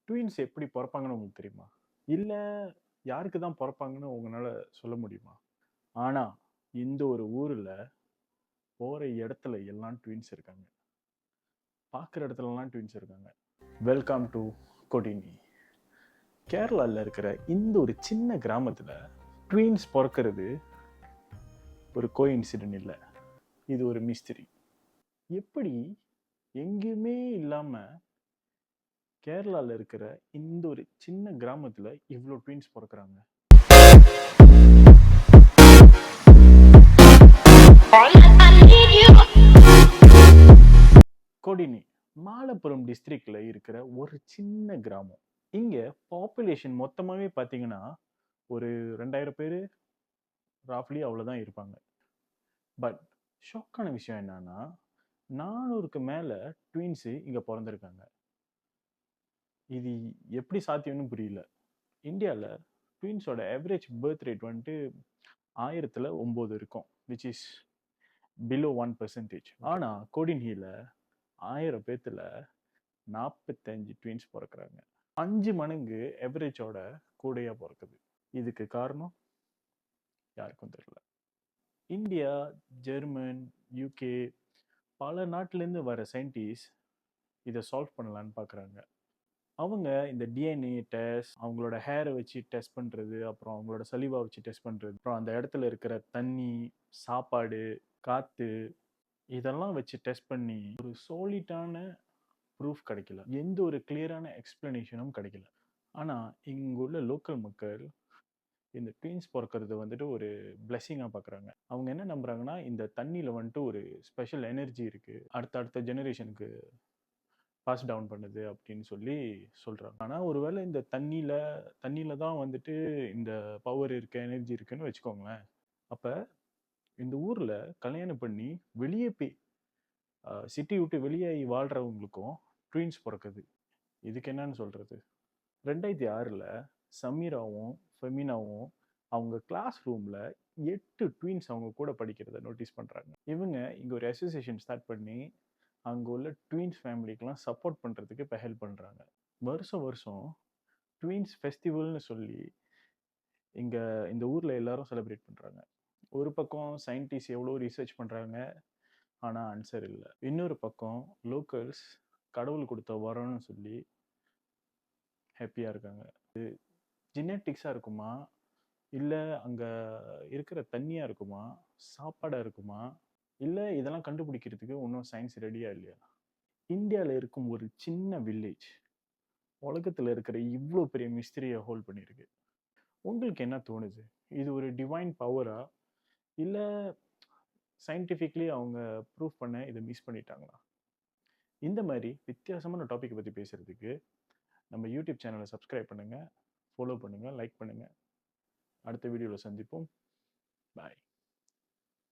Twins எப்படி பொறப்பாங்கன்னு உங்களுக்கு தெரியுமா? இல்ல யாருக்கு தான் பொறப்பாங்கன்னு உங்களால சொல்ல முடியுமா? ஆனா, இந்த ஒரு ஊர்ல போற இடத்துல எல்லாம் ட்வின்ஸ் இருக்காங்க. பார்க்குற இடத்துலலாம் ட்வின்ஸ் இருக்காங்க. Welcome to Kodinhi. கேரளால இருக்கிற இந்த ஒரு சின்ன கிராமத்துல ட்வின்ஸ் பொறக்கிறது ஒரு கோஇன்சிடென்ட் இல்ல. இது ஒரு மிஸ்டரி. எப்படி எங்கேயுமே இல்லாம கேரளால இருக்கிற இந்த ஒரு சின்ன கிராமத்துல இவ்ளோ ட்வின்ஸ் பொறக்குறாங்க? கொடினி மாலப்புரம் டிஸ்ட்ரிக்ட்ல இருக்கிற ஒரு சின்ன கிராமம். இங்க பாப்புலேஷன் மொத்தமாவே பாத்தீங்கன்னா ஒரு 2000 பேரு ராஃப்லி அவ்வளவுதான் இருப்பாங்க. பட் ஷாக்கான விஷயம் என்னன்னா 400க்கு மேல ட்வின்ஸ் இங்க பிறந்திருக்காங்க. இது எப்படி சாத்தியம்னு புரியல. இந்தியால ட்வின்ஸோட ஆவரேஜ் பர்த் ரேட் வந்துட்டு 1000த்துல 9 இருக்கும், விச் இஸ் பிலோ 1%. ஆனா கோடின்ஹில 1000 பேத்துல 45 ட்வின்ஸ் பிறக்கிறாங்க. 5 மடங்கு எவரேஜோட கூடையா பிறக்குது. இதுக்கு காரணம் யாருக்கும் தெரியல. இந்தியா, ஜெர்மன், யூகே பல நாட்டிலேருந்து வர சயின்டிஸ்ட் இதை சால்வ் பண்ணலான்னு பார்க்குறாங்க. அவங்க இந்த டிஎன்ஏ டெஸ்ட், அவங்களோட ஹேரை வச்சு டெஸ்ட் பண்ணுறது, அப்புறம் அவங்களோட சலிவா வச்சு டெஸ்ட் பண்ணுறது, அப்புறம் அந்த இடத்துல இருக்கிற தண்ணி, சாப்பாடு, காற்று, இதெல்லாம் வச்சு டெஸ்ட் பண்ணி ஒரு சாலிடான ப்ரூஃப் கிடைக்கல. எந்த ஒரு கிளியரான எக்ஸ்பிளனேஷனும் கிடைக்கல. ஆனால் இங்கே உள்ள லோக்கல் மக்கள் இந்த ட்வின்ஸ் பிறக்கிறது வந்துட்டு ஒரு பிளெஸிங்காக பார்க்குறாங்க. அவங்க என்ன நம்புறாங்கன்னா, இந்த தண்ணியில் வந்துட்டு ஒரு ஸ்பெஷல் எனர்ஜி இருக்குது, அடுத்த ஜெனரேஷனுக்கு பாஸ் டவுன் பண்ணுது அப்படின்னு சொல்லி சொல்கிறாங்க. ஆனால் ஒருவேளை இந்த தண்ணியில் தான் வந்துட்டு இந்த பவர் இருக்குது, எனர்ஜி இருக்குன்னு வச்சுக்கோங்களேன். அப்போ இந்த ஊரில் கல்யாணம் பண்ணி வெளியே போய் சிட்டி விட்டு வெளியாகி வாழ்கிறவங்களுக்கும் ட்வின்ஸ் பிறக்குது. இதுக்கு என்னன்னு சொல்கிறது? 2006ல் சமீராவும் ஃபெமினாவும் அவங்க கிளாஸ் ரூமில் 8 ட்வின்ஸ் அவங்க கூட படிக்கிறத நோட்டீஸ் பண்ணுறாங்க. இவங்க இங்கே ஒரு அசோசியேஷன் ஸ்டார்ட் பண்ணி அங்கே உள்ள ட்வின்ஸ் ஃபேமிலிக்கெலாம் சப்போர்ட் பண்ணுறதுக்கு இப்போ ஹெல்ப் பண்ணுறாங்க. வருஷம் வருஷம் ட்வின்ஸ் ஃபெஸ்டிவல்னு சொல்லி இங்கே இந்த ஊரில் எல்லாரும் செலிப்ரேட் பண்ணுறாங்க. ஒரு பக்கம் சயின்டிஸ்ட் எவ்வளோ ரிசர்ச் பண்ணுறாங்க, ஆனால் ஆன்சர் இல்லை. இன்னொரு பக்கம் லோக்கல்ஸ் கடவுள் கொடுத்த வரம்னு சொல்லி ஹாப்பியாக இருக்காங்க. ஜெனட்டிக்ஸாக இருக்குமா, இல்லை அங்கே இருக்கிற தண்ணியாக இருக்குமா, சாப்பாடாக இருக்குமா, இல்லை இதெல்லாம் கண்டுபிடிக்கிறதுக்கு இன்னும் சயின்ஸ் ரெடியாக இல்லையா? இந்தியாவில் இருக்கும் ஒரு சின்ன வில்லேஜ் உலகத்தில் இருக்கிற இவ்வளோ பெரிய மிஸ்திரியை ஹோல்ட் பண்ணியிருக்கு. உங்களுக்கு என்ன தோணுது? இது ஒரு டிவைன் பவரா, இல்லை சயின்டிஃபிக்லி அவங்க ப்ரூவ் பண்ண இதை மிஸ் பண்ணிட்டாங்களா? இந்த மாதிரி வித்தியாசமான டாபிக் பற்றி பேசுகிறதுக்கு நம்ம யூடியூப் சேனலை சப்ஸ்கிரைப் பண்ணுங்கள், ஃபாலோ பண்ணுங்கள், லைக் பண்ணுங்கள். அடுத்த வீடியோவில் சந்திப்போம். பாய்.